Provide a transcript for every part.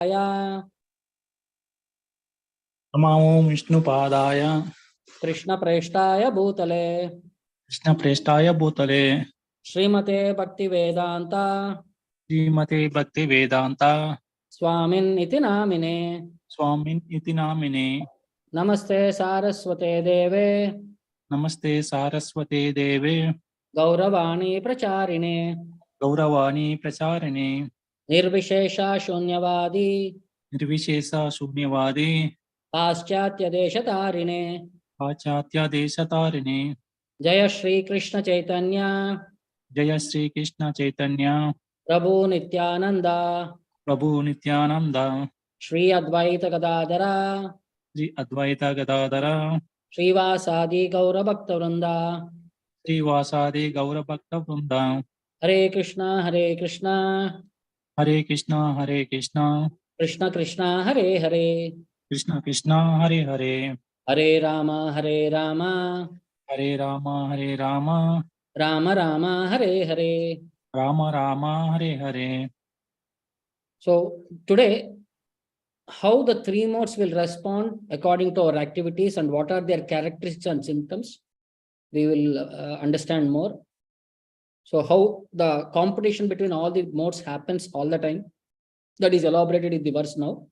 Namo Vishnu Padaya Krishna Preshtaya Bhutale Srimate Bhakti Vedanta Srimate Bhakti Vedanta Swamin iti namine Swamin iti namine Namaste Saraswate Deve Namaste Saraswate Deve Gauravani Pracharine Gauravani Pracharine Nirvishesha Shunyavadi Nirvishesa Shunyavadi Paschatya Deshatarine Pachatya Desatarine Jaya Shri Krishna Chaitanya Jaya Shri Krishna Chaitanya Prabhu Nityananda Prabhu Nityananda Shri Advaita Gadadara Sri Advaita Gadadara Shri Vasadi Gaura Bhakta Vrinda Sri Vasadi Gaura Bhakta Vrinda Hare Krishna Hare Krishna Hare Krishna Hare Krishna Krishna Krishna Hare Hare Krishna Krishna Hare Hare Hare Rama Hare Rama Hare Rama Hare Rama Rama Rama Hare Hare. Rama Rama Hare Hare. So today, how the three modes will respond according to our activities and what are their characteristics and symptoms, we will understand more. So how the competition between all the modes happens all the time, that is elaborated in the verse now.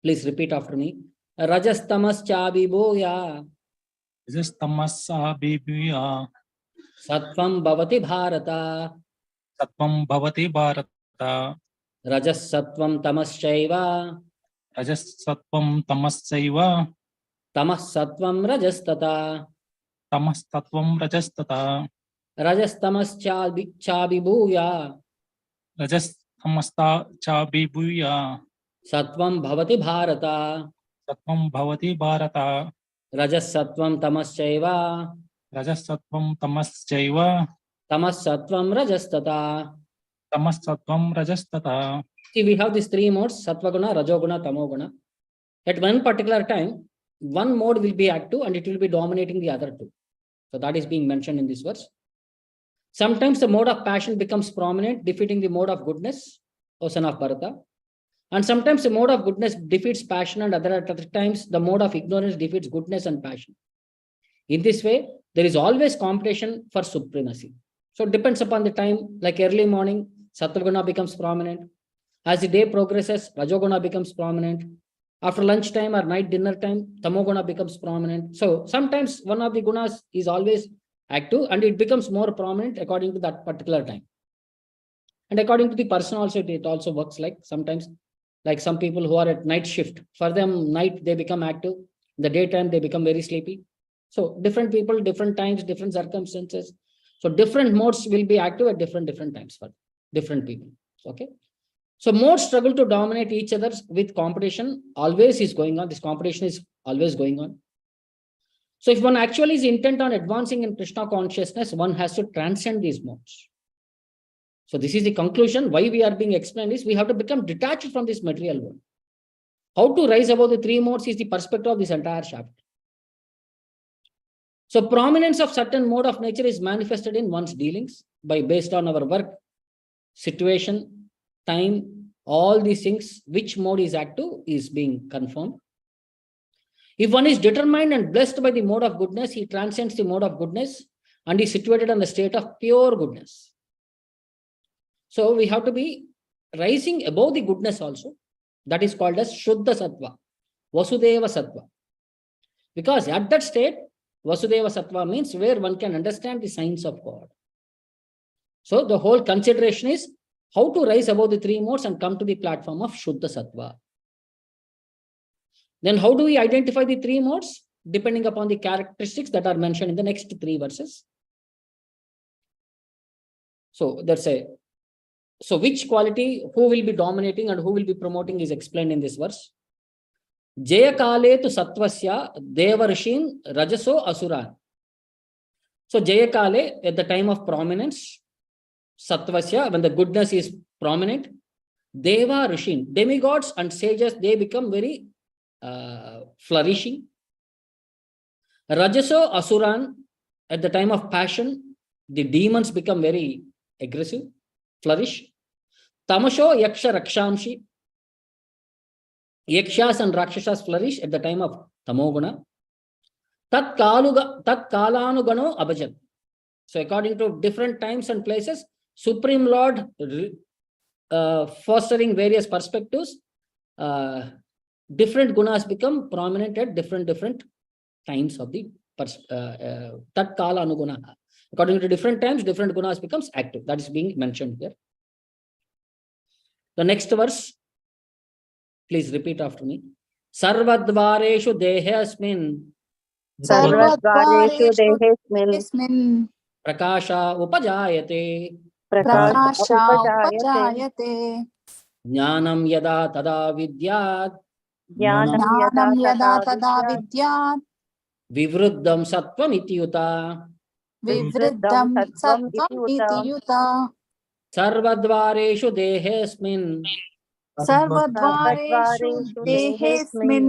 Please repeat after me. Rajas tamas chabibhuya Rajas tamas abhibhuya Sattvam bhavati bharata Sattvam bhavati bharata Rajas sattvam tamaschaiva Rajas sattvam tamassaiva Tamas sattvam rajastata Tamas tattvam rajastata Rajas tamas chabibhuya Rajas tamasta chabhibhuya Sattvam bhavati bharata Sattvam bhavati bharata Rajas sattvam tamaschaiva Rajas sattvam tamaschaiva Tamas sattvam rajastata. Tamas sattvam rajastata. See, we have these three modes, Sattva-guna, Rajoguna, Tamoguna. At one particular time, one mode will be active and it will be dominating the other two. So that is being mentioned in this verse. Sometimes the mode of passion becomes prominent, defeating the mode of goodness, O son of Bharata. And sometimes the mode of goodness defeats passion, and other times the mode of ignorance defeats goodness and passion. In this way, there is always competition for supremacy. So it depends upon the time, like early morning, Sattva-guna becomes prominent. As the day progresses, Rajoguna becomes prominent. After lunchtime or night dinner time, Tamoguna becomes prominent. So sometimes one of the gunas is always active and it becomes more prominent according to that particular time. And according to the person also, it also works like sometimes, like some people who are at night shift, for them night they become active, in the daytime they become very sleepy. So different people, different times, different circumstances. So different modes will be active at different times for different people. Okay. So modes struggle to dominate each other with competition always is going on. This competition is always going on. So if one actually is intent on advancing in Krishna consciousness, one has to transcend these modes. So this is the conclusion. Why we are being explained is we have to become detached from this material world. How to rise above the three modes is the perspective of this entire chapter. So prominence of certain mode of nature is manifested in one's dealings by based on our work, situation, time, all these things, which mode is active is being confirmed. If one is determined and blessed by the mode of goodness, he transcends the mode of goodness and is situated on the state of pure goodness. So we have to be rising above the goodness also. That is called as Shuddha Sattva, Vasudeva Sattva. Because at that state, Vasudeva Sattva means where one can understand the signs of God. So the whole consideration is how to rise above the three modes and come to the platform of Shuddha Sattva. Then how do we identify the three modes? Depending upon the characteristics that are mentioned in the next three verses. So which quality, who will be dominating and who will be promoting is explained in this verse. Jaya kale tu sattvasya devarshin rajaso asuran. So Jaya kale, at the time of prominence, sattvasya, when the goodness is prominent, deva rishin, demigods and sages, they become very flourishing. Rajaso asuran, at the time of passion, the demons become very aggressive, flourish. Tamasho yaksha rakshamshi, Yakshas and Rakshasas flourish at the time of Tamoguna. Tat kalanugano abhajat. So according to different times and places, Supreme Lord fostering various perspectives, different gunas become prominent at different times of the tat kala anuguna. According to different times, different gunas becomes active. That is being mentioned here. The next verse, please repeat after me. Sarvadvareshu dehasmin Sarvadvareshu dehesmin prakasha upajayate prakasha upajayate jnanam yada tada vidyat jnanam yada tada vidyat vivruddham sattvam ityuta vivriddham sattvam iti yuta sarvadvareshu dehesmin sarvadvareshu dehesmin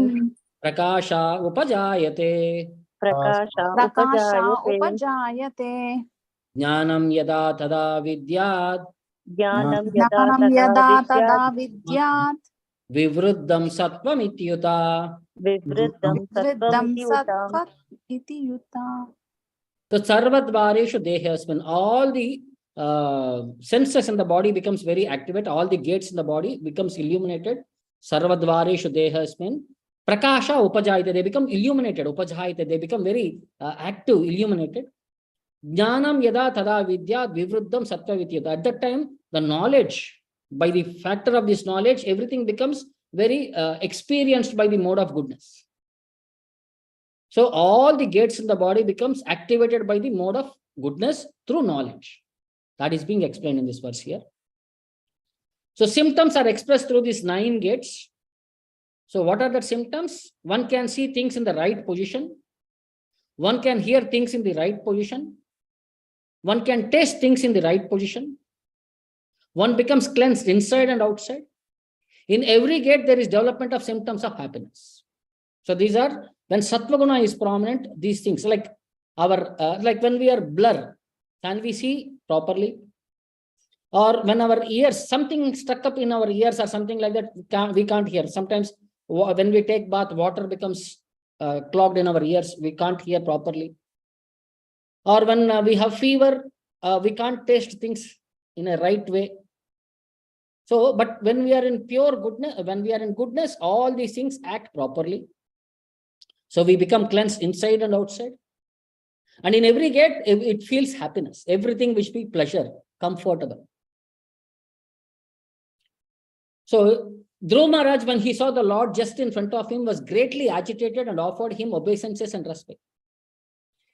prakasha upajayate prakasha upajayate jnanam yada tada vidyat jnanam yada tada vidyat vivruddham sattvam ityuta. vivriddham sattvam iti yuta. So sarvadvareshu dehasmin, all the senses in the body becomes very activated, all the gates in the body becomes illuminated. Sarvadvareshu dehasmin prakasha upajayate, they become illuminated. Upajayate, they become very active, illuminated. Jnanam yada tada vidyat vivruddham sattva vidyata. At that time, the knowledge, by the factor of this knowledge, everything becomes very experienced by the mode of goodness. So all the gates in the body becomes activated by the mode of goodness through knowledge. That is being explained in this verse here. So symptoms are expressed through these 9 gates. So what are the symptoms? One can see things in the right position. One can hear things in the right position. One can taste things in the right position. One becomes cleansed inside and outside. In every gate, there is development of symptoms of happiness. So these are, when Sattvaguna is prominent, these things, like our, like when we are blur, can we see properly? Or when our ears, something stuck up in our ears or something like that, we can't hear. Sometimes when we take bath, water becomes clogged in our ears, we can't hear properly. Or when we have fever, we can't taste things in a right way. So, but when we are in pure goodness, when we are in goodness, all these things act properly. So we become cleansed inside and outside. And in every gate, it feels happiness. Everything which be pleasure, comfortable. So Dhruva Maharaj, when he saw the Lord just in front of him, was greatly agitated and offered him obeisances and respect.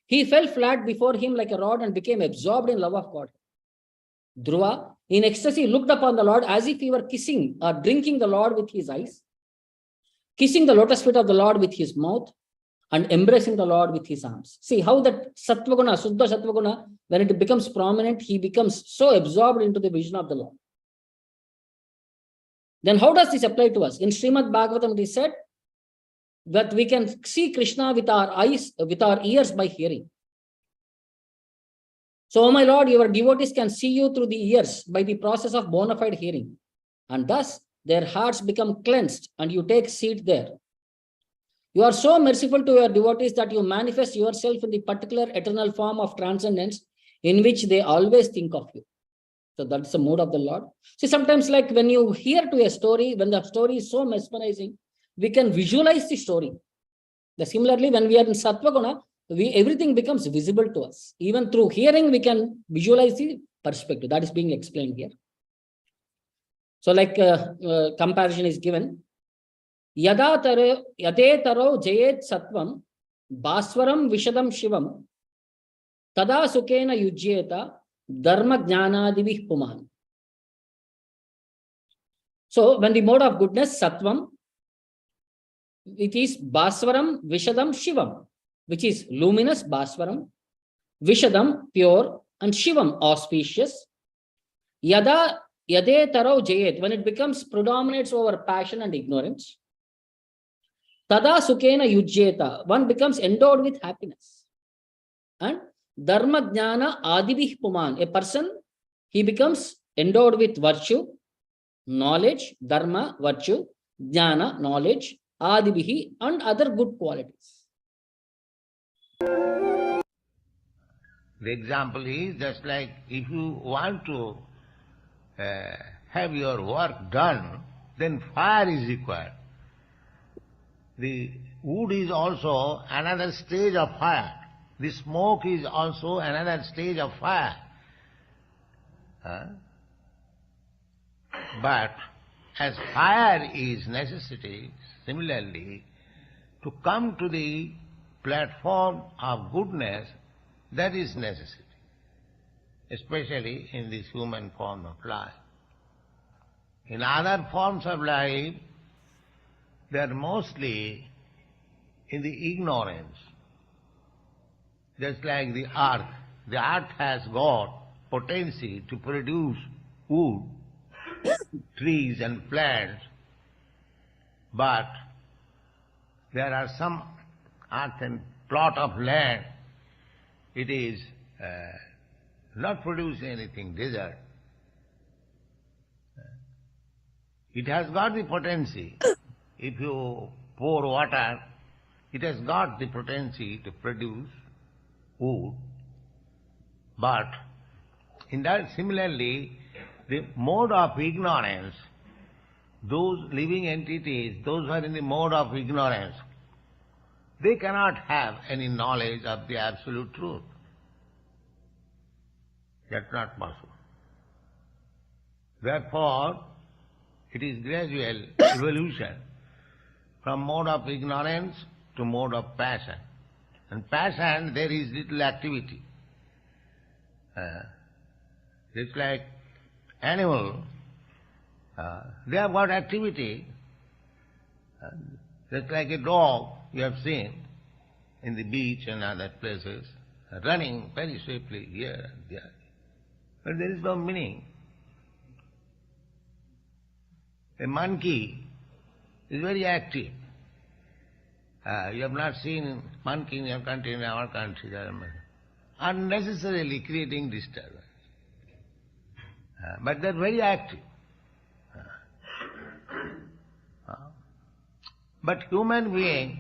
He fell flat before him like a rod and became absorbed in love of God. Dhruva, in ecstasy, looked upon the Lord as if he were kissing or drinking the Lord with his eyes, kissing the lotus feet of the Lord with his mouth, and embracing the Lord with his arms. See how that Sattvaguna, Suddha Sattvaguna, when it becomes prominent, he becomes so absorbed into the vision of the Lord. Then how does this apply to us? In Śrīmad-Bhāgavatam, it is said that we can see Krishna with our eyes, with our ears by hearing. So, oh my Lord, your devotees can see you through the ears by the process of bona fide hearing. And thus, their hearts become cleansed and you take seat there. You are so merciful to your devotees that you manifest yourself in the particular eternal form of transcendence in which they always think of you. So that's the mood of the Lord. See, sometimes like when you hear to a story, when the story is so mesmerizing, we can visualize the story. Similarly, when we are in Sattvaguna, everything becomes visible to us. Even through hearing, we can visualize the perspective. That is being explained here. So like comparison is given. Yade taro jayet sattvam bhaswaram vishadam shivam tada sukena yujyeta dharma jnanadivih puman. So when the mode of goodness, sattvam, it is bhaswaram vishadam shivam, which is luminous bhaswaram, vishadam pure, and shivam auspicious. Yade taro jayet, when it becomes predominates over passion and ignorance. Tada sukena yujyeta, one becomes endowed with happiness. And dharma jnana adivih puman, a person, he becomes endowed with virtue, knowledge, dharma, virtue. jnana, knowledge, adibihi, and other good qualities. The example is just like if you want to have your work done, then fire is required. The wood is also another stage of fire. The smoke is also another stage of fire. But as fire is necessity, similarly, to come to the platform of goodness, that is necessity, especially in this human form of life. In other forms of life, they are mostly in the ignorance. Just like the earth. The earth has got potency to produce wood, trees and plants, but there are some earth and plot of land, it is not producing anything, desert. It has got the potency. If you pour water, it has got the potency to produce wood. But in that, similarly, the mode of ignorance, those living entities, those who are in the mode of ignorance, they cannot have any knowledge of the absolute truth. That's not possible. Therefore, it is gradual evolution from mode of ignorance to mode of passion. And passion, there is little activity. It's like animal, they have got activity. Just like a dog you have seen in the beach and other places, running very swiftly here and there. But there is no meaning. A monkey is very active. You have not seen monkey in your country, in our country. They are unnecessarily creating disturbance. But they are very active. But human beings,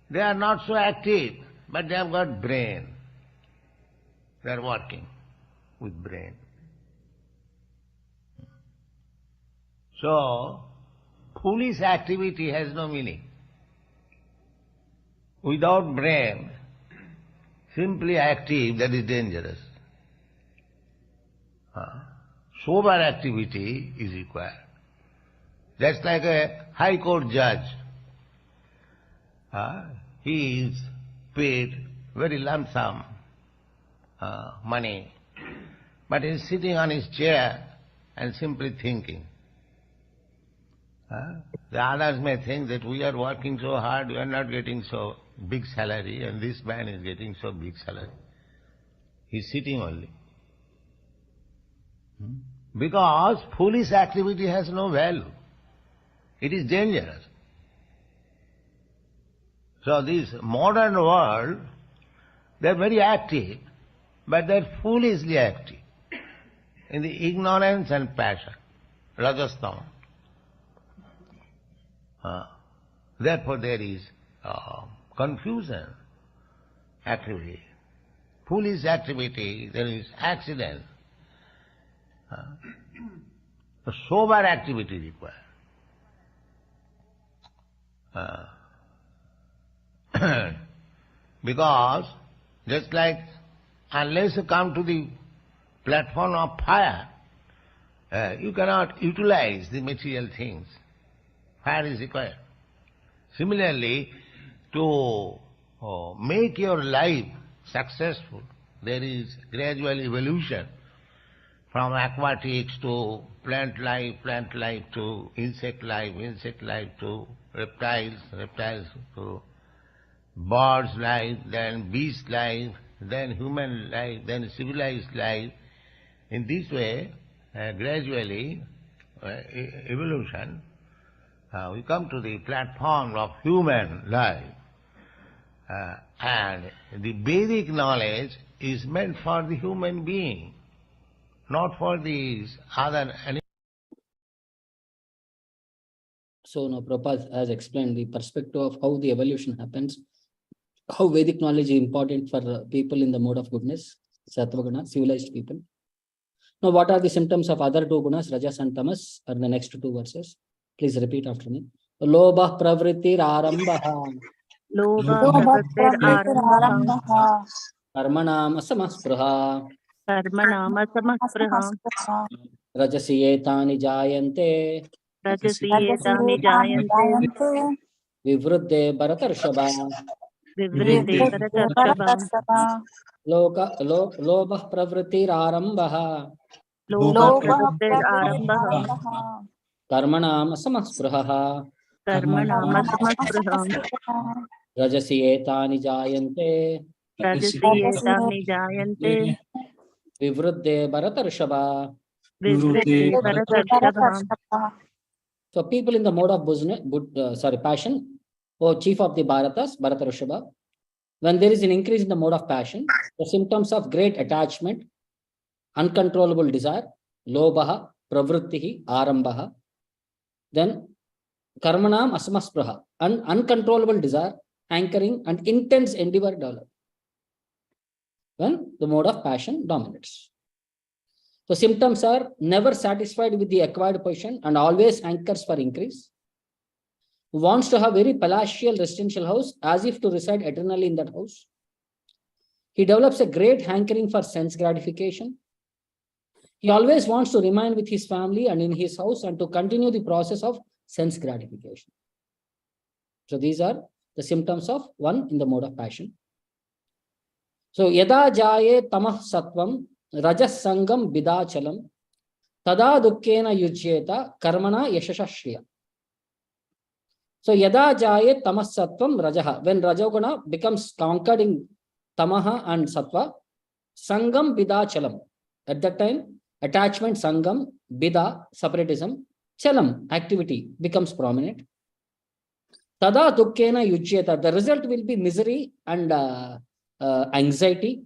they are not so active, but they have got brain. They are working with brain. So, foolish activity has no meaning. Without brain, simply active, that is dangerous. Sober activity is required. That's like a high court judge. He is paid very lump sum money, but he is sitting on his chair and simply thinking. The others may think that we are working so hard, we are not getting so big salary, and this man is getting so big salary. He is sitting only. Because foolish activity has no value. It is dangerous. So this modern world, they are very active, but they are foolishly active in the ignorance and passion, Rahasyam. Therefore there is confusion, activity. Foolish activity, there is accident. A sober activity required. Because just like unless you come to the platform of fire, you cannot utilize the material things. Fire is required. Similarly, to make your life successful, there is gradual evolution from aquatics to plant life to insect life to reptiles to birds life, then beast life, then human life, then civilized life. In this way, gradually, evolution, we come to the platform of human life. And the Vedic knowledge is meant for the human being, not for these other animals. So now Prabhupada has explained the perspective of how the evolution happens, how Vedic knowledge is important for people in the mode of goodness, Sattva Guna, civilized people. Now, what are the symptoms of other two gunas, Rajas and Tamas, are the next two verses. Please repeat after me. Lobha pravritir arambaha. Lobha pravritirarambah. Karmanam asamaspruha. Karmanam asamaspruha. Rajasi etani jayante. Rajasi etani jayante. Vivruddhe bharatarshabha. Vivriddhe bharatarshabha. Lobha pravritir arambaha. Lobha pravritirarambah. Karmanam asamaspruha. Karmanam asamaspruha. Rajasi etani jayante. Rajasi etani jayante. Vivruddhe bharatarshabha. Vivriddhe bharatarshabha. So people in the mode of passion, or chief of the Bharatas, Bharatarshabha, when there is an increase in the mode of passion, the symptoms of great attachment, uncontrollable desire, lobha, pravrittihi, arambaha, then karmanam asamaspruha, uncontrollable desire, hankering, and intense endeavor develop when the mode of passion dominates. The symptoms are never satisfied with the acquired position and always hankers for increase. Wants to have very palatial residential house as if to reside eternally in that house. He develops a great hankering for sense gratification. He always wants to remain with his family and in his house and to continue the process of sense gratification. So these are the symptoms of one in the mode of passion. So yada jaye tamah sattvam rajas sangam bidachalam tada dukkena yujyeta karmana yashasha shriya. So yada jaye tamas sattvam rajaha, when rajoguna becomes conquered in tamaha and sattva, sangam bidachalam, at that time attachment sangam, bida separatism, chalam activity becomes prominent. Tada dukkena yujyeta, the result will be misery and anxiety.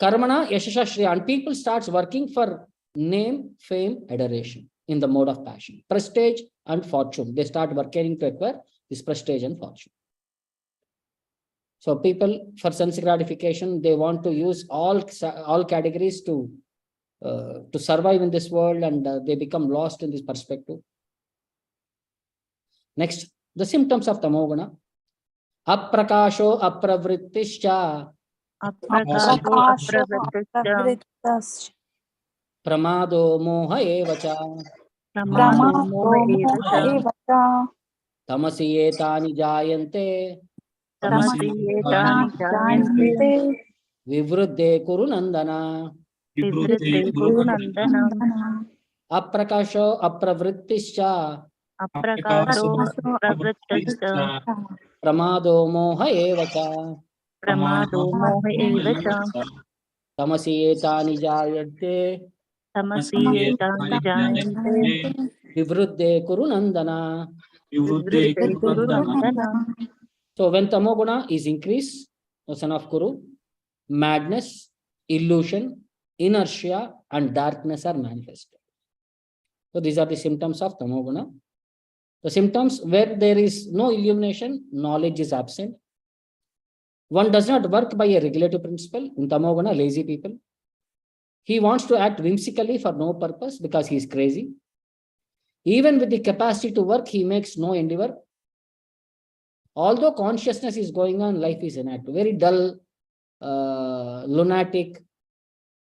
Karmana yashasha shriya, and people starts working for name, fame, adoration in the mode of passion, prestige and fortune. They start working to acquire this prestige and fortune. So people for sense gratification, they want to use all categories to survive in this world, and they become lost in this perspective. Next, the symptoms of tamoguna. Aprakasho apravrittischa. Aprakasho apravrittascha. Pramado moha evacha. Pramado moha evacha. Tamasi etani jayante. Tamasi etani jayante. Vivruddhe kuru nandana. Vivriddhe kuru nandana. Aprakasho apravrittischa. Aprakasho apravrittascha. Pramado moha evacha. Pramado moha evacha. Tamasi etani jayante. Tamasi etani jayante. Vivruddhe kuru nandana. Vivriddhe kuru nandana. So when tamoguna is increased, the son of Kuru, madness, illusion, inertia, and darkness are manifested. So these are the symptoms of tamoguna. The symptoms where there is no illumination, knowledge is absent. One does not work by a regulative principle. In tamoguna, lazy people. He wants to act whimsically for no purpose because he is crazy. Even with the capacity to work, he makes no endeavor. Although consciousness is going on, life is inactive. Very dull, lunatic,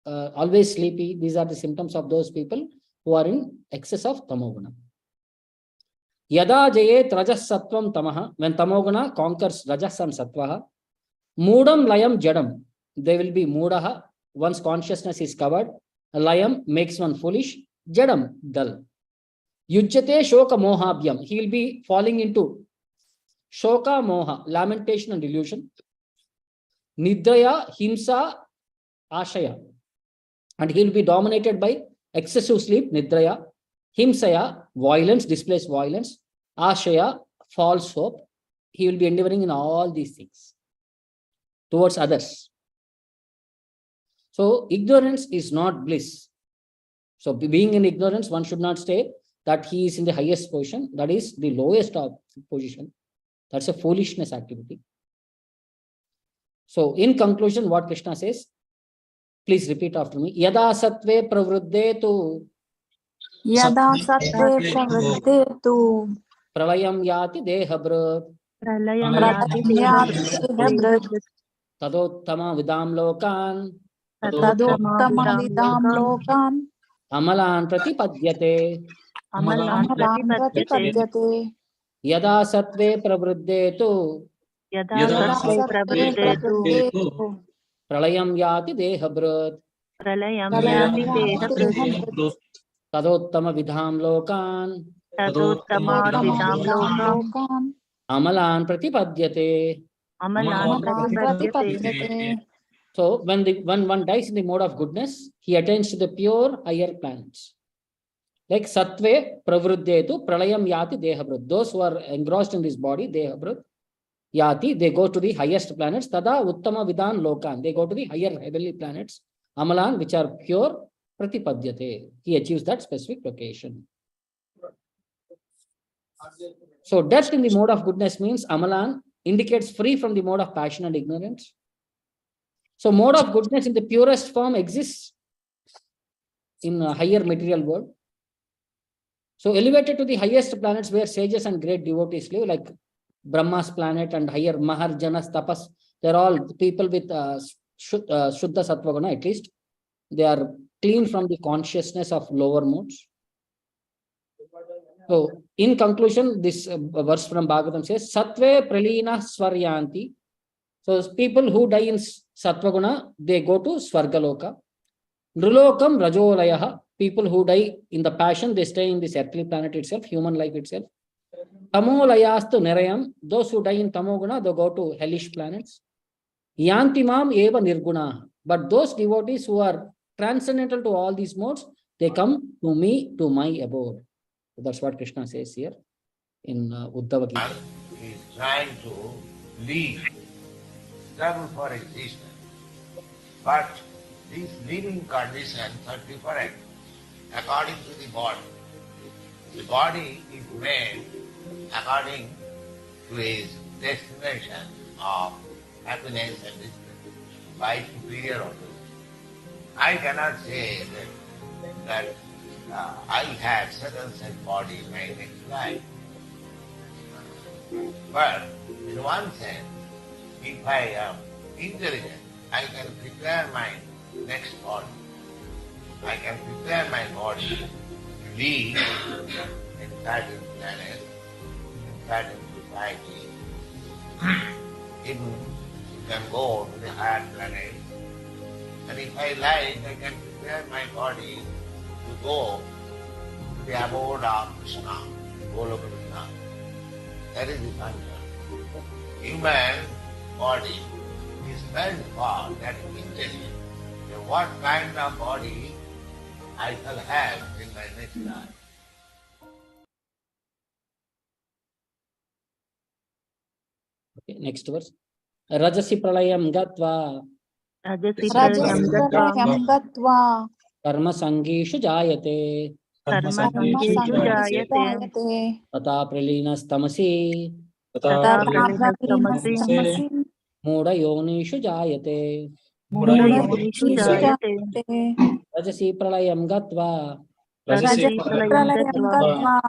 always sleepy. These are the symptoms of those people who are in excess of tamoguna. Yada jayet rajas sattvam tamaha, when tamoguna conquers rajas and sattvaha, mudam layam jadam, they will be mudaha. Once consciousness is covered, layam makes one foolish, jadam, dull. Yujyate shoka mohabhyam, he will be falling into shoka moha, lamentation and delusion. Nidraya, himsa, ashaya, and he will be dominated by excessive sleep, nidraya. Himsaya, violence, displays violence. Ashaya, false hope. He will be endeavoring in all these things towards others. So ignorance is not bliss. So being in ignorance, one should not stay. that he is in the highest position, that is the lowest of position. That's a foolishness activity. So in conclusion, what Krishna says, please repeat after me. Yada sattve pravruddhe tu Yada sattve pravriddhetu pralayam yati dehabhrut Pralayam pralayam yati dehabhrut tadottama vidam lokan tadottama vidam lokan amalan pratipadyate. Amalan amalam pratipadyate. Yada sattve pravruddhe tu Yada Yada sattve sattve pravriddhetu pralayam yati dehabhrut pralayam pralayam yati yati dehabhrut tadottama vidham lokan tadottama vidam lokam lokan amalan pratipadyate. amalan amalam pratipadyate. pratipadyate. So when one dies in the mode of goodness, he attains to the pure higher planets. Like sattve pravruddhetu pralayam yati dehabhrut. Those who are engrossed in this body, dehabhrut, yati, they go to the highest planets. Tada uttama vidhan lokan. They go to the higher heavenly planets. Amalan, which are pure, pratipadyate. He achieves that specific location. So death in the mode of goodness means amalan indicates free from the mode of passion and ignorance. So mode of goodness in the purest form exists in a higher material world. So elevated to the highest planets where sages and great devotees live, like Brahma's planet and higher Maharjanas, Tapas, they're all people with Shuddha Sattva Guna, at least. They are clean from the consciousness of lower modes. So in conclusion, this verse from Bhagavatam says, Sattve Pralina Swaryanti. So people who die in Sattva Guna, they go to Svargaloka. Nrulokam Rajolayaha. People who die in the passion, they stay in this earthly planet itself, human life itself. Tamolayastu Nirayam. Those who die in Tamoguna, they go to hellish planets. Yantimam eva nirguna. But those devotees who are transcendental to all these modes, they come to me, to my abode. So that's what Krishna says here in Uddhava Gita. He is trying to leave, struggle for existence. But these living conditions are different according to the body. The body is made according to his destination of happiness and distress by superior authority. I cannot say that I have such and such body in my next life. But in one sense, if I am intelligent, I can prepare my next body. I can prepare my body to live in certain planets, in certain society. Even you can go to the higher planets. And if I like, I can prepare my body to go to the abode of Krishna, Goloka Krishna. That is the function. Human body is meant for that intelligence. So what kind of body I shall have in my next life? Okay, next verse. Rajasi pralayam gatva Rajasi Rajasi pralayam pralayam gatva karma sangishu jayate karma karma sangeshu sangeshu jayate jayate tata pralinas tamasi tata tata pralinas tamasi mooda yonishu jayate. muda yonishu jayate. Rajasi pralayam gatva Rajasi pralayam pralayam gatva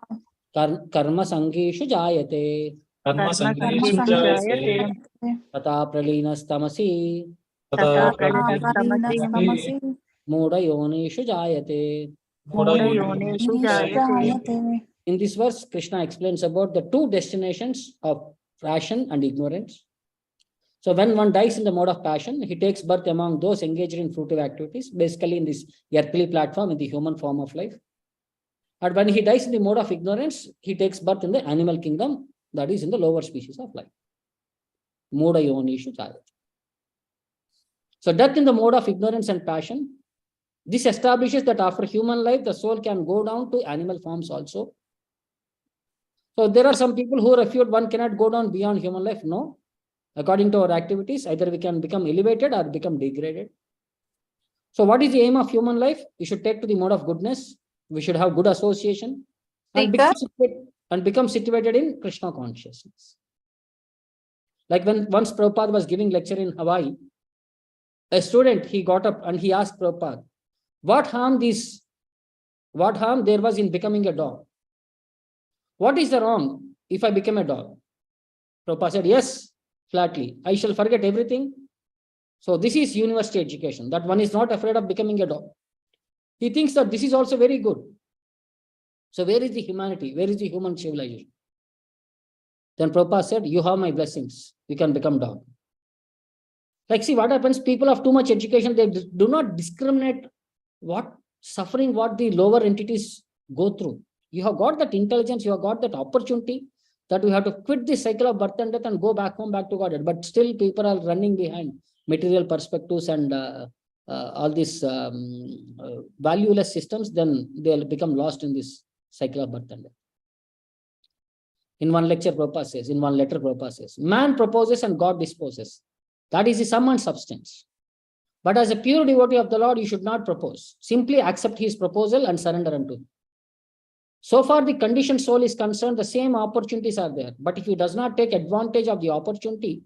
gatva karma sangishu jayate karma karma sangeshu jayate sangeshu tata pralinas tamasi tata jayate pralinas tamasi tamasi mooda yonishu jayate. muda yonishu jayate. jayate. In this verse, Krishna explains about the two destinations of passion and ignorance. So when one dies in the mode of passion, he takes birth among those engaged in fruitive activities, basically in this earthly platform, in the human form of life. And when he dies in the mode of ignorance, he takes birth in the animal kingdom, that is in the lower species of life. Moda yonishu jayate. So death in the mode of ignorance and passion, this establishes that after human life, the soul can go down to animal forms also. So there are some people who refute one cannot go down beyond human life. No. According to our activities, either we can become elevated or become degraded. So what is the aim of human life? We should take to the mode of goodness. We should have good association. and become situated in Krishna consciousness. Like when once Prabhupada was giving lecture in Hawaii, a student, he got up and he asked Prabhupada, what harm there was in becoming a dog? What is the wrong if I become a dog? Prabhupada said, yes, flatly. I shall forget everything. So this is university education, that one is not afraid of becoming a dog. He thinks that this is also very good. So where is the humanity? Where is the human civilization? Then Prabhupada said, you have my blessings. You can become dog. Like, see what happens, people of too much education, they do not discriminate what suffering, what the lower entities go through. You have got that intelligence, you have got that opportunity that we have to quit the cycle of birth and death and go back home, back to Godhead. But still people are running behind material perspectives and all these valueless systems, then they'll become lost in this cycle of birth and death. In one lecture, Prabhupada says, in one letter, Prabhupada says, man proposes and God disposes. That is the sum and substance. But as a pure devotee of the Lord, you should not propose. Simply accept his proposal and surrender unto him. So far, the conditioned soul is concerned, the same opportunities are there. But if he does not take advantage of the opportunity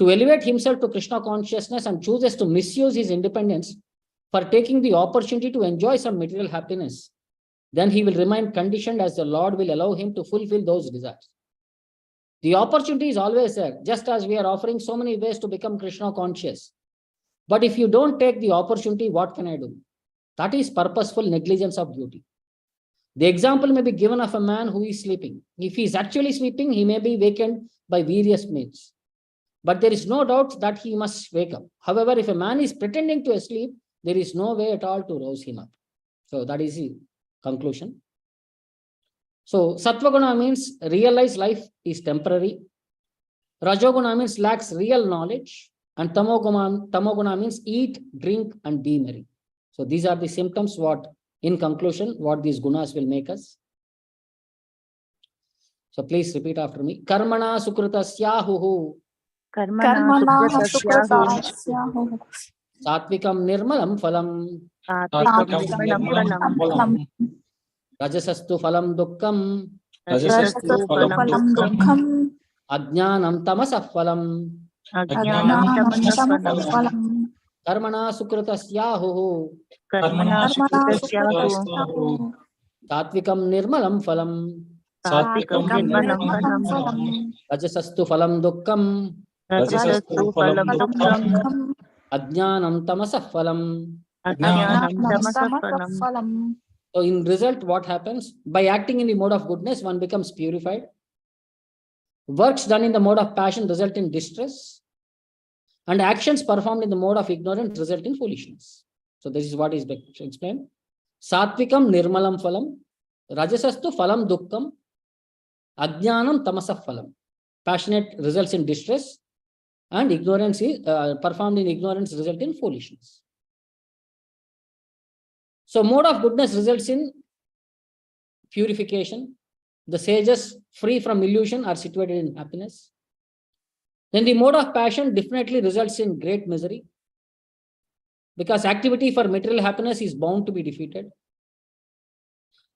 to elevate himself to Krishna consciousness and chooses to misuse his independence for taking the opportunity to enjoy some material happiness, then he will remain conditioned as the Lord will allow him to fulfill those desires. The opportunity is always there, just as we are offering so many ways to become Krishna conscious. But if you don't take the opportunity, what can I do? That is purposeful negligence of duty. The example may be given of a man who is sleeping. If he is actually sleeping, he may be wakened by various means. But there is no doubt that he must wake up. However, if a man is pretending to sleep, there is no way at all to rouse him up. So that is the conclusion. So Sattvaguna means realize life is temporary. Rajoguna means lacks real knowledge. And Tamoguna means eat, drink, and be merry. So these are the symptoms in conclusion, what these gunas will make us. So please repeat after me. Karmana sukritasyahu. Karmana sukratasyahu. Satvikam nirmalam phalam. Satvikam nirmalam phalam. Rajasastu phalam dukkham. Rajasastu phalam dukkham. Ajnanam tamasah phalam. Ajnanam tamasah phalam. Karmana sukritasyahu. Karmana sukritasyahu. Satvikam nirmalam phalam. Satvikam nirmalam phalam. Rajasastu phalam dukkham. Rajasastu phalam dukkham. Ajnanam tamasah phalam. Ajnanam tamasah phalam. So in result, what happens? By acting in the mode of goodness, one becomes purified. Works done in the mode of passion result in distress. And actions performed in the mode of ignorance result in foolishness. So this is what is explained. Satvikam nirmalam phalam. Rajasastu phalam dukkham. Ajnanam tamasah phalam. Passionate results in distress. And ignorance is performed in ignorance result in foolishness. So mode of goodness results in purification. The sages free from illusion are situated in happiness. Then the mode of passion definitely results in great misery. Because activity for material happiness is bound to be defeated.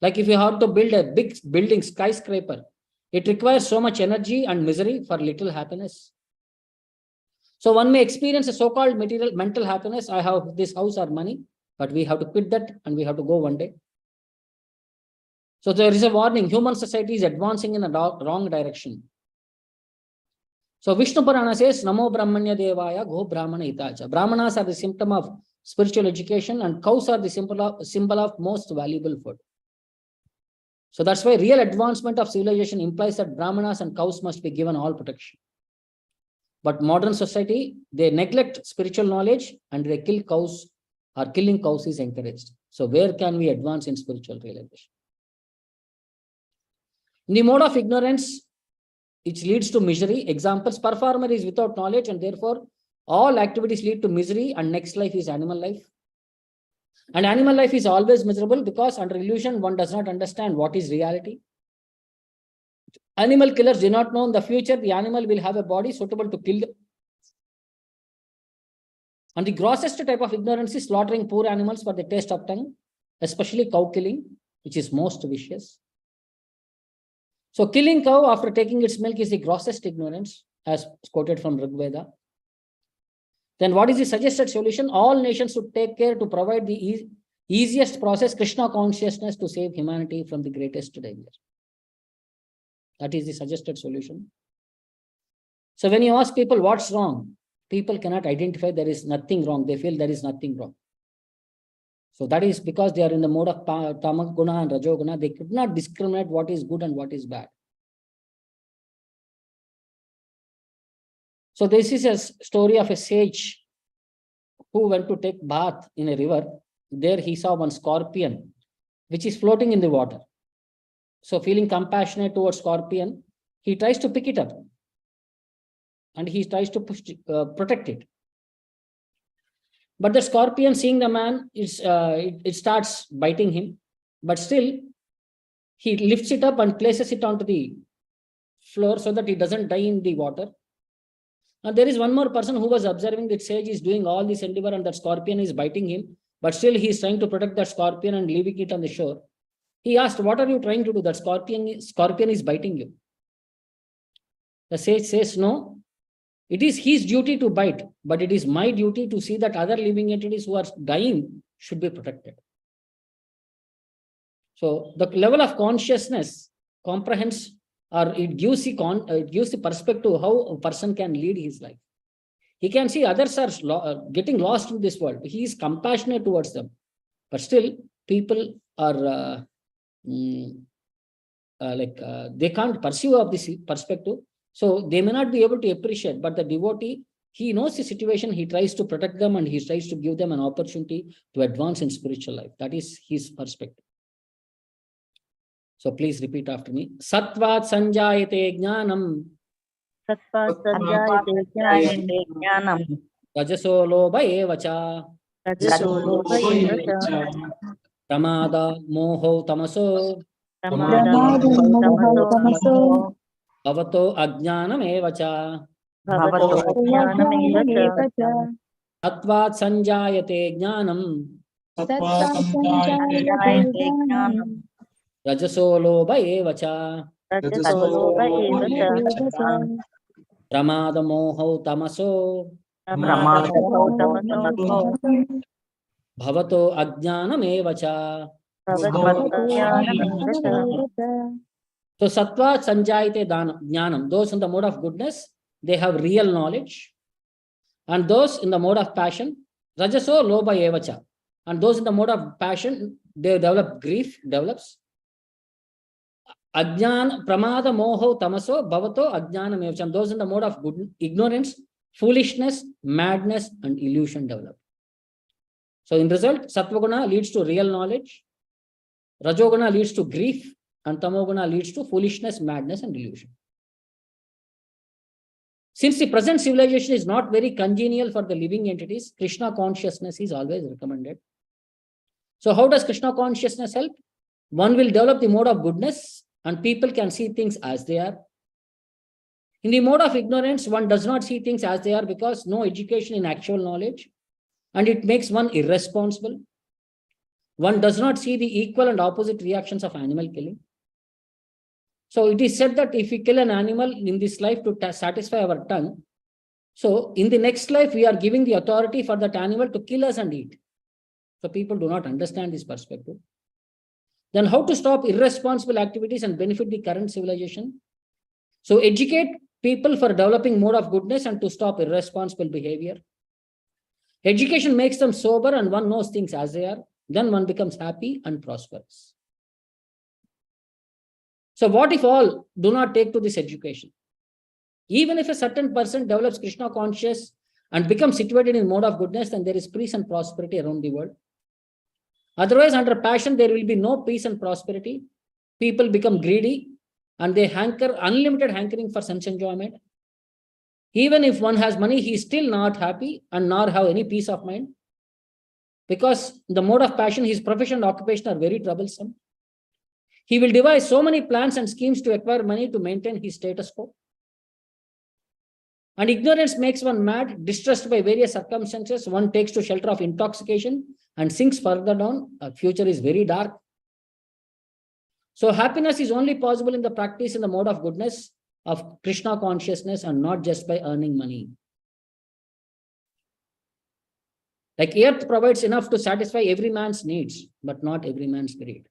Like if you have to build a big building, skyscraper, it requires so much energy and misery for little happiness. So one may experience a so-called mental happiness. I have this house or money, but we have to quit that and we have to go one day. So there is a warning. Human society is advancing in a wrong direction. So Vishnu Purana says, Namo Brahmanya Devaya Go Brahmana Hitacha. Brahmanas are the symptom of spiritual education and cows are the symbol of most valuable food. So that's why real advancement of civilization implies that Brahmanas and cows must be given all protection. But modern society, they neglect spiritual knowledge and they kill cows, or killing cows is encouraged. So where can we advance in spiritual realization? In the mode of ignorance, which leads to misery. Examples, performer is without knowledge and therefore all activities lead to misery, and next life is animal life. And animal life is always miserable because under illusion one does not understand what is reality. Animal killers do not know in the future the animal will have a body suitable to kill them. And the grossest type of ignorance is slaughtering poor animals for the taste of tongue, especially cow killing, which is most vicious. So killing cow after taking its milk is the grossest ignorance, as quoted from Rig Veda. Then what is the suggested solution? All nations should take care to provide the easiest process, Krishna consciousness, to save humanity from the greatest danger. That is the suggested solution. So when you ask people what's wrong, people cannot identify there is nothing wrong. They feel there is nothing wrong. So that is because they are in the mode of Tamaguna and Rajoguna. They could not discriminate what is good and what is bad. So this is a story of a sage who went to take bath in a river. There he saw one scorpion, which is floating in the water. So feeling compassionate towards scorpion, he tries to pick it up. And he tries to protect it. But the scorpion, seeing the man, it starts biting him. But still, he lifts it up and places it onto the floor so that it doesn't die in the water. And there is one more person who was observing that sage is doing all this endeavor and that scorpion is biting him. But still, he is trying to protect that scorpion and leaving it on the shore. He asked, what are you trying to do? That scorpion is biting you. The sage says, no. It is his duty to bite, but it is my duty to see that other living entities who are dying should be protected. So the level of consciousness comprehends, or it gives the perspective how a person can lead his life. He can see others are getting lost in this world. He is compassionate towards them, but still people are they can't perceive of this perspective. So they may not be able to appreciate, but the devotee, he knows the situation, he tries to protect them and he tries to give them an opportunity to advance in spiritual life. That is his perspective. So please repeat after me. Sattvat sanjayate jnanam. Sattvat sanjayate jnanam. Rajaso lobha evacha. Rajaso lobha evacha. Pramada moho tamaso. Pramada moho tamaso. Bhavato ajnanam evacha. Bhavato ajnanam evacha. Sattvat sanjayate jnanam. Sanjayate jnanam. Rajaso lobha evacha. Rajaso lobha evacha. Pramada moho tamaso. Pramada moho tamaso. Bhavato ajnanam evacha. Bhavato ajnanam evacha. So sattva sanjayate jnanam. Those in the mode of goodness, they have real knowledge. And those in the mode of passion, rajaso lobha evacha. And those in the mode of passion, they develop grief, develops. Ajnana, pramada moho tamaso, bhavato ajnanam evacha. And those in the mode of good, ignorance, foolishness, madness, and illusion develop. So in result, sattvaguna leads to real knowledge, rajoguna leads to grief, and tamoguna leads to foolishness, madness, and illusion. Since the present civilization is not very congenial for the living entities, Krishna consciousness is always recommended. So how does Krishna consciousness help? One will develop the mode of goodness and people can see things as they are. In the mode of ignorance, one does not see things as they are because no education in actual knowledge, and it makes one irresponsible. One does not see the equal and opposite reactions of animal killing. So it is said that if we kill an animal in this life to satisfy our tongue, so in the next life, we are giving the authority for that animal to kill us and eat. So people do not understand this perspective. Then how to stop irresponsible activities and benefit the current civilization? So educate people for developing mode of goodness and to stop irresponsible behavior. Education makes them sober and one knows things as they are. Then one becomes happy and prosperous. So what if all do not take to this education? Even if a certain person develops Krishna conscious and becomes situated in mode of goodness, then there is peace and prosperity around the world. Otherwise, under passion, there will be no peace and prosperity. People become greedy and they hanker, unlimited hankering for sense enjoyment. Even if one has money, he is still not happy and nor have any peace of mind. Because the mode of passion, his profession and occupation are very troublesome. He will devise so many plans and schemes to acquire money to maintain his status quo. And ignorance makes one mad, distressed by various circumstances. One takes to shelter of intoxication and sinks further down. Our future is very dark. So happiness is only possible in the practice in the mode of goodness, of Krishna consciousness, and not just by earning money. Like earth provides enough to satisfy every man's needs, but not every man's greed.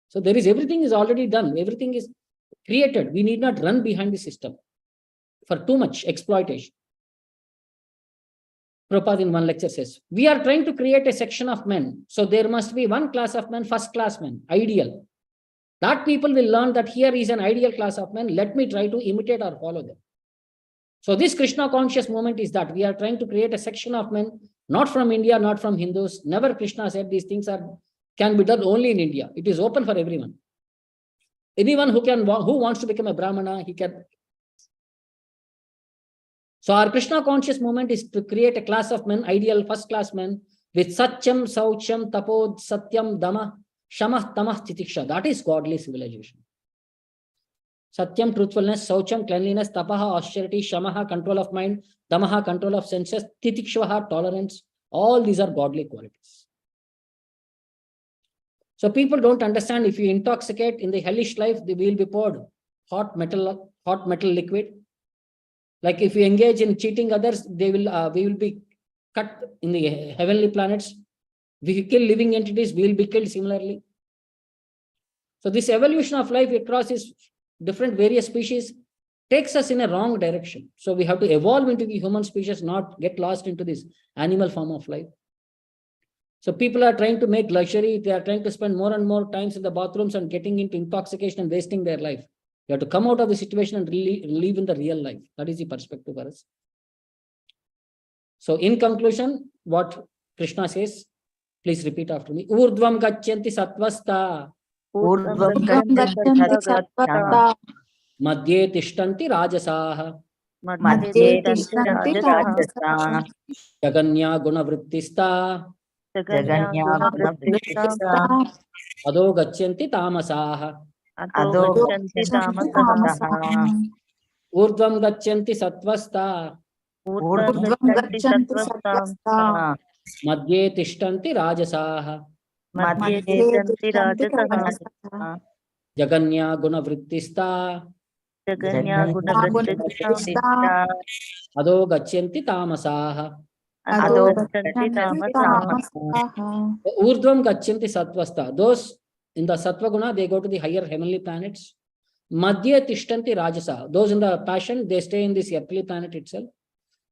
So there is, everything is already done. Everything is created. We need not run behind the system for too much exploitation. Prabhupada in one lecture says, we are trying to create a section of men. So there must be one class of men, first class men, ideal. That people will learn that here is an ideal class of men. Let me try to imitate or follow them. So this Krishna conscious movement is that we are trying to create a section of men, not from India, not from Hindus. Never Krishna said these things can be done only in India. It is open for everyone. Anyone who wants to become a Brahmana, he can. So our Krishna conscious movement is to create a class of men, ideal first class men, with Satyam, Saucham, Tapod, Satyam, Dama, Shamah, Tamah, Titiksha. That is godly civilization. Satyam, truthfulness; Saucham, cleanliness; Tapaha, austerity; Shamaha, control of mind; Damaha, control of senses; Titikshaha, tolerance. All these are godly qualities. So people don't understand, if you intoxicate in the hellish life, they will be poured hot metal liquid. Like if you engage in cheating others, we will be cut in the heavenly planets. If you kill living entities, we will be killed similarly. So this evolution of life across these different various species takes us in a wrong direction. So we have to evolve into the human species, not get lost into this animal form of life. So people are trying to make luxury. They are trying to spend more and more times in the bathrooms and getting into intoxication and wasting their life. You have to come out of the situation and really live in the real life. That is the perspective for us. So in conclusion, what Krishna says, please repeat after me. Urdvam gachanti satvasta. Urdvam Gachanti sattva. Madhye tishtanti rajasaha. Madhye tishtanti rajasaha. Jaganya guna vrittista. Jaganya Adho gachanti tamasaha. Urdvam gachanti sattvasta. Urdvam gachanti sattva. Madhye tishtanti rajasaha. Madhye tishtanti rajasaha. Jaganya guna vrittista. Adho gachanti tamasaha. Adho gachanti tamasaha. Urdvam gachanti sattvasta. Those in the sattva guna, they go to the higher heavenly planets. Madhya tishtanti rajasa. Those in the passion, they stay in this earthly planet itself.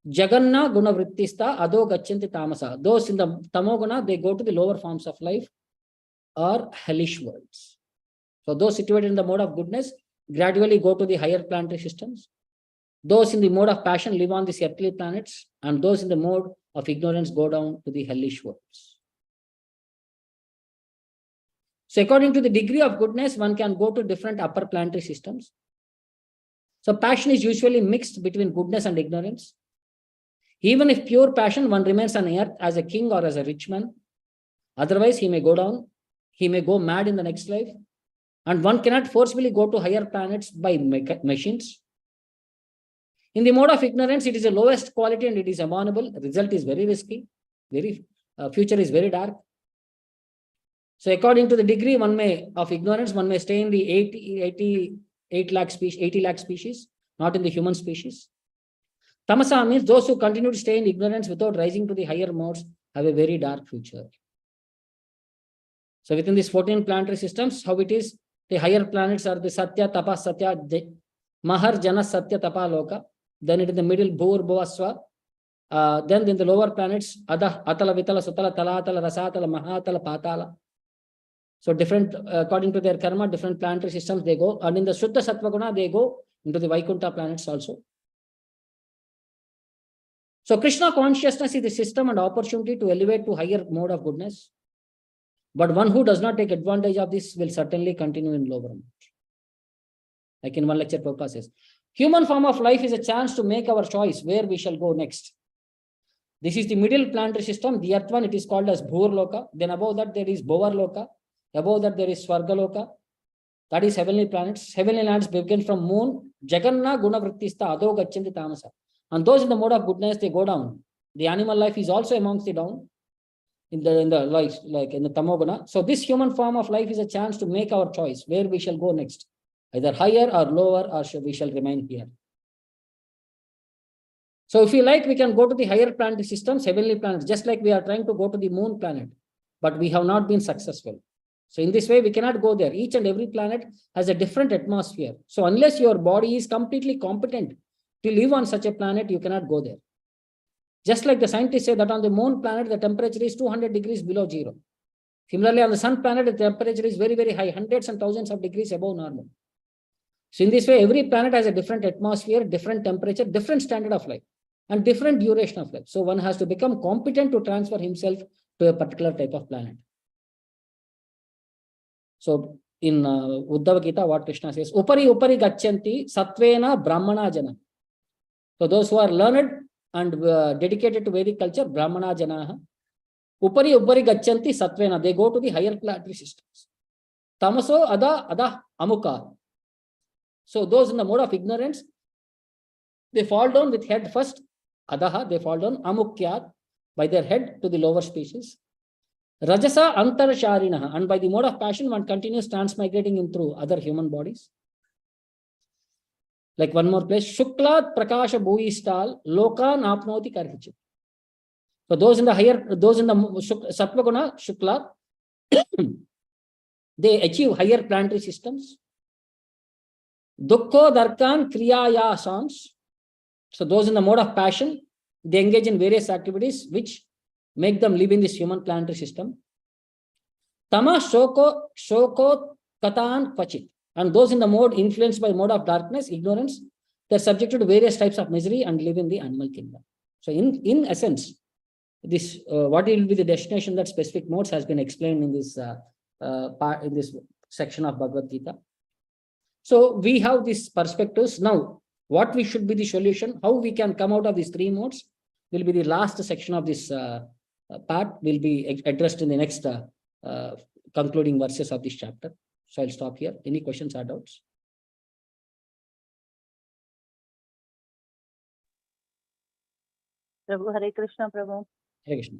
Jaganna guna vrittista adho gachanti tamasa. Those in the tamoguna, they go to the lower forms of life or hellish worlds. So those situated in the mode of goodness gradually go to the higher planetary systems. Those in the mode of passion live on these earthly planets, and those in the mode of ignorance go down to the hellish worlds. So according to the degree of goodness, one can go to different upper planetary systems. So passion is usually mixed between goodness and ignorance. Even if pure passion, one remains on earth as a king or as a rich man. Otherwise, he may go down, he may go mad in the next life. And one cannot forcibly go to higher planets by machines. In the mode of ignorance, it is the lowest quality and it is abominable. The result is very risky. Future is very dark. So according to the degree of ignorance, one may stay in the 80 lakh species, not in the human species. Tamasa means those who continue to stay in ignorance without rising to the higher modes have a very dark future. So within these 14 planetary systems, how it is, the higher planets are the Satya, Tapa, Satya, Mahar, Jana, Satya, Tapa, Loka. Then it is the middle, Bhur, Bhuvasva. Then in the lower planets, Ada, Atala, Vitala, Sutala, Talatala, Rasatala, Mahatala, Patala. So different, according to their karma, different planetary systems they go. And in the Shuddha Sattva Guna, they go into the Vaikuntha planets also. So Krishna consciousness is the system and opportunity to elevate to higher mode of goodness. But one who does not take advantage of this will certainly continue in lower mode. Like in one lecture, Prabhupada says, human form of life is a chance to make our choice where we shall go next. This is the middle planetary system. The earth one, it is called as Bhur Loka. Then above that, there is Bhovar Loka. Above that, there is Swarga Loka. That is heavenly planets. Heavenly lands begin from moon. Jaganna Guna Vrittista Adho Gachanti Tamasa. And those in the mode of goodness, they go down. The animal life is also amongst the down. in the life, like in the tamoguna. So this human form of life is a chance to make our choice where we shall go next, either higher or lower, or we shall remain here. So if we like, we can go to the higher planetary systems, heavenly planets, just like we are trying to go to the moon planet, but we have not been successful. So in this way, we cannot go there. Each and every planet has a different atmosphere. So unless your body is completely competent to live on such a planet, you cannot go there. Just like the scientists say that on the moon planet, the temperature is 200 degrees below zero. Similarly, on the sun planet, the temperature is very, very high, hundreds and thousands of degrees above normal. So in this way, every planet has a different atmosphere, different temperature, different standard of life, and different duration of life. So one has to become competent to transfer himself to a particular type of planet. So in Uddhava Gita, what Krishna says, Upari Upari Gachanti Satvena Brahmana Jana. So those who are learned and dedicated to Vedic culture, Brahmana Janaha, Upari Upari Gachanti Satvena, they go to the higher planetary systems. Tamaso Ada Amukha. So those in the mode of ignorance, they fall down with head first, Adaha, they fall down, Amukyat, by their head to the lower species. Rajasa Antarasharinaha, and by the mode of passion, one continues transmigrating in through other human bodies. Like one more place, Shuklat Prakasha Bhuistal, Lokan Apnoti Karhichit. So those in the higher, those in the Sattvaguna, Shuklat, they achieve higher planetary systems. Dukkho Darkan Kriyaya Sons. So those in the mode of passion, they engage in various activities which make them live in this human planetary system. Tama Shoko Katan Kvachit. And those in the mode influenced by mode of darkness, ignorance, they're subjected to various types of misery and live in the animal kingdom. So in essence, this what will be the destination, that specific modes has been explained in this part, in this section of Bhagavad Gita. So we have these perspectives. Now, what we should be the solution, how we can come out of these three modes, will be the last section of this part, will be addressed in the next concluding verses of this chapter. So I'll stop here. Any questions or doubts? Prabhu, Hare Krishna, Prabhu. Hare Krishna.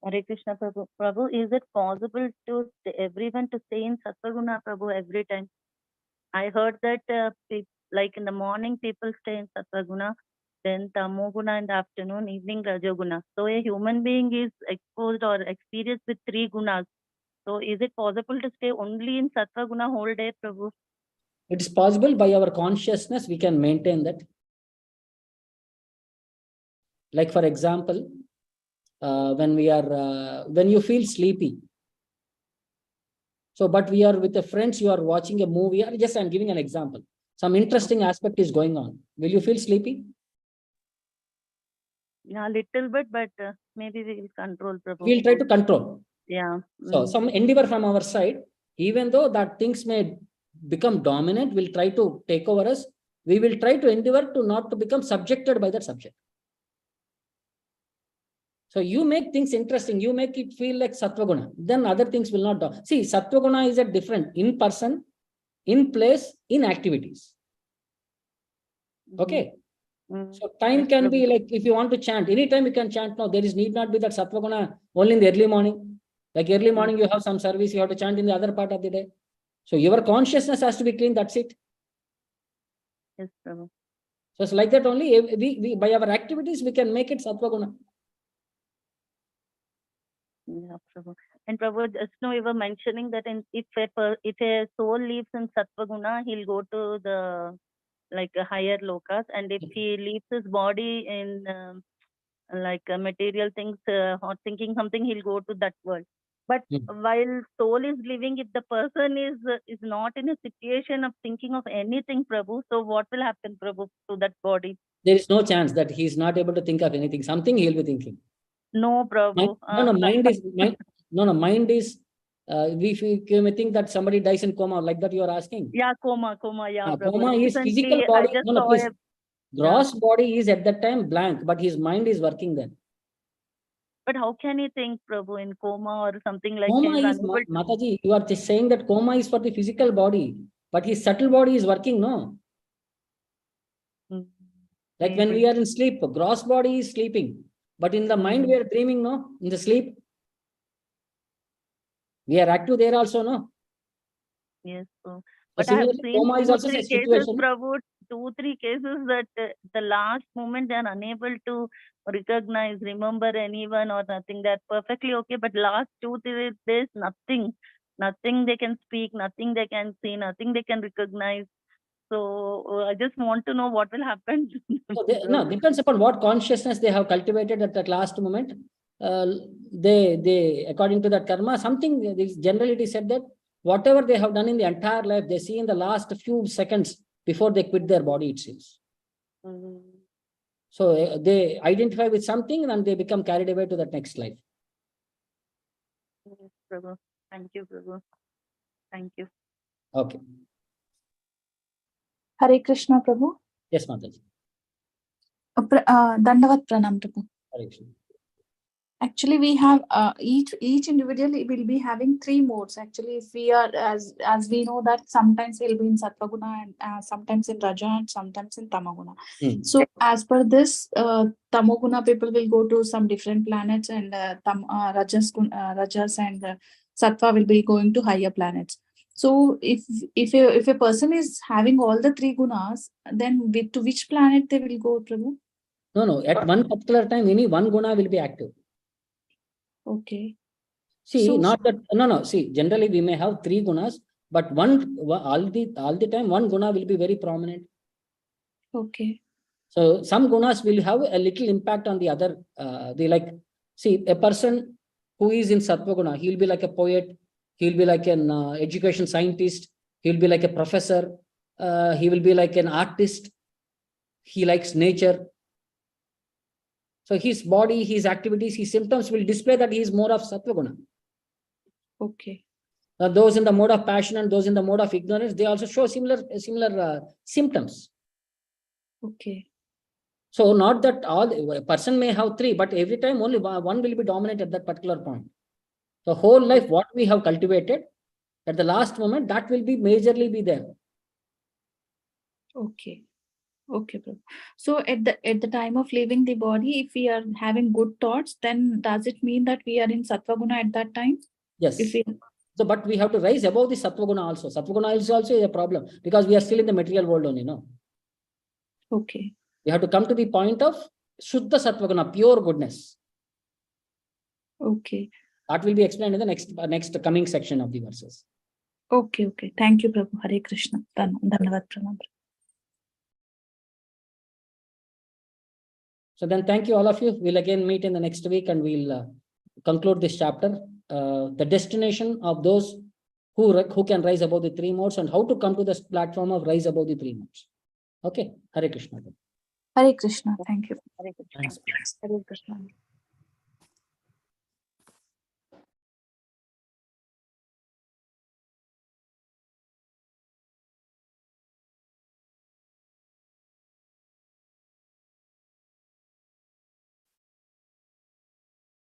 Hare Krishna, Prabhu. Prabhu, is it possible to everyone to stay in Sattvaguna, Prabhu, every time? I heard that like in the morning, people stay in Sattvaguna, then Tamoguna in the afternoon, evening Rajoguna. So a human being is exposed or experienced with three gunas. So is it possible to stay only in Sattvaguna whole day, Prabhu? It is possible. By our consciousness, we can maintain that. Like for example, when you feel sleepy. So, but we are with the friends, you are watching a movie, or just I'm giving an example. Some interesting aspect is going on. Will you feel sleepy? Yeah, little bit, but maybe we will control, Prabhu. We'll try to control. Yeah. So some endeavor from our side, even though that things may become dominant, we'll try to take over us. We will try to endeavor to not to become subjected by that subject. So you make things interesting, you make it feel like Sattvaguna, then other things will not do. See, Sattvaguna is a different in person, in place, in activities. Okay. So time can be like, if you want to chant, anytime you can chant. No, there is need not be that Sattvaguna only in the early morning. Like early morning, you have some service, you have to chant in the other part of the day. So your consciousness has to be clean, that's it. Yes, Prabhu. So it's like that only, we by our activities, we can make it Sattvaguna. Yeah, Prabhu. And Prabhu, just now you were mentioning that if a soul lives in Sattvaguna, he'll go to the higher lokas, and if he leaves his body in material things or thinking something, he'll go to that world. But while soul is living, if the person is not in a situation of thinking of anything, Prabhu, so what will happen, Prabhu, to that body? There is no chance that he is not able to think of anything. Something he'll be thinking. No, Prabhu. Mind is, we may think that somebody dies in coma, like that you are asking. Yeah, coma, yeah. Coma is physical body. Please. Gross body is at that time blank, but his mind is working then. But how can he think, Prabhu, in coma or something like coma is, Mataji, you are just saying that coma is for the physical body, but his subtle body is working, no? Like when we are in sleep, gross body is sleeping. But in the mind, we are dreaming, no? In the sleep. We are active there also, no? Yes. So, So but I have similarly, seen coma is two, also three a cases, situation. Prabhu, 2-3 cases that the last moment they are unable to recognize, remember anyone or nothing. They're perfectly okay, but last 2-3 days, nothing they can speak, nothing they can see, nothing they can recognize. So I just want to know what will happen. So no, depends upon what consciousness they have cultivated at that last moment. They according to that karma, something generally it is said that whatever they have done in the entire life, they see in the last few seconds before they quit their body, it seems. So they identify with something and they become carried away to that next life. Yes, Prabhu. Thank you, Prabhu. Thank you. Okay. Hare Krishna, Prabhu. Yes, Mataji. Dandavat Pranam, Prabhu. Hare Krishna. Actually, we have each individual will be having 3 modes. Actually, if we are as we know that sometimes we'll be in Sattva-guna and sometimes in Raja and sometimes in Tamaguna. So as per this, Tamoguna people will go to some different planets, and Rajas and Sattva will be going to higher planets. So if a person is having all the 3 gunas, then to which planet they will go, Prabhu? No. At one particular time, any one guna will be active. Okay. See, So- not that no. See, generally we may have 3 gunas, but all the time one guna will be very prominent. Okay. So some gunas will have a little impact on the other. See, a person who is in Sattva guna, he will be like a poet, he will be like an education scientist, he will be like a professor, he will be like an artist, he likes nature. So his body, his activities, his symptoms will display that he is more of Sattva guna. Okay. Those in the mode of passion and those in the mode of ignorance, they also show similar symptoms. Okay. So not that a person may have 3, but every time only one will be dominant at that particular point. The whole life, what we have cultivated at the last moment, that will be majorly be there. Okay. Okay, Prabhu. So at the time of leaving the body, if we are having good thoughts, then does it mean that we are in Sattva guna at that time? Yes. If we So, but we have to rise above the Sattva guna also. Sattva guna is also a problem because we are still in the material world only, no? Okay. We have to come to the point of Shuddha Sattva guna, pure goodness. Okay. That will be explained in the next coming section of the verses. Okay. Okay. Thank you, Prabhu. Hare Krishna. Dhanavad Pranam. So then thank you all of you. We'll again meet in the next week and we'll conclude this chapter. The destination of those who can rise above the 3 modes and how to come to this platform of rise above the 3 modes. Okay. Hare Krishna. Hare Krishna. Thank you. Hare Krishna. Thanks. Hare Krishna.